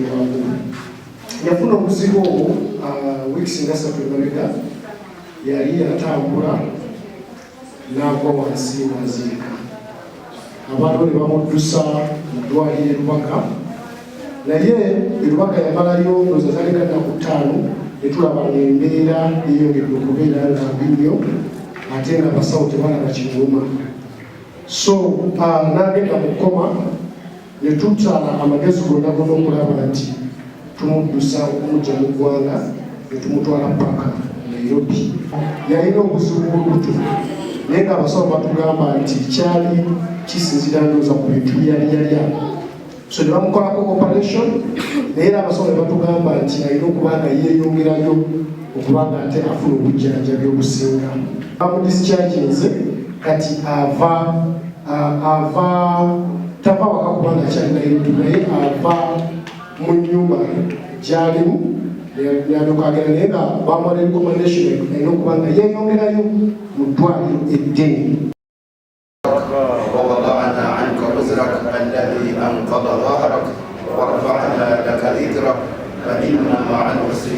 yateekebwako. Yafuna obuzibu obwo wiiki nga 3 emabega, yali atambula n'agwa wansi n'aziika. Abantu ne bamuddusa mu ddwaliro Lubaga, naye Lubaga yamalayo ndowooza zaleka nnaku 5 ne tulaba ng'embeera yeeyongedde okubeera nga mbi nnyo ate nga abasawo tebalaba kiguma. So n'agenda mu kkoma ne tutwala amagezi gonna okulaba nti tumuddusa okumugya mu ggwanga ne tumutwala paka Nairobi. Yalina obuzibu bw'olubuto naye ng'abasawo batugamba nti kyali kisinzira ndowooza ku bintu byali yalya. So ne bamukolako operation naye era abasawo ne batugamba nti alina okuba nga yeeyongerayo okuba nga ate afuna obujjanjabi obusinga. Bamudischarginze kati tava waka kubanga akyali Nairobi naye ava mu nnyumba gy'alimu yalyoka agenda naye nga bamuwa recommendation alina okuba nga yeeyongerayo mu ddwaliro eddene. ووضعنا عنك وزرك الذي أنقض ظهرك ورفعنا لك ذكرك فإن مع العسر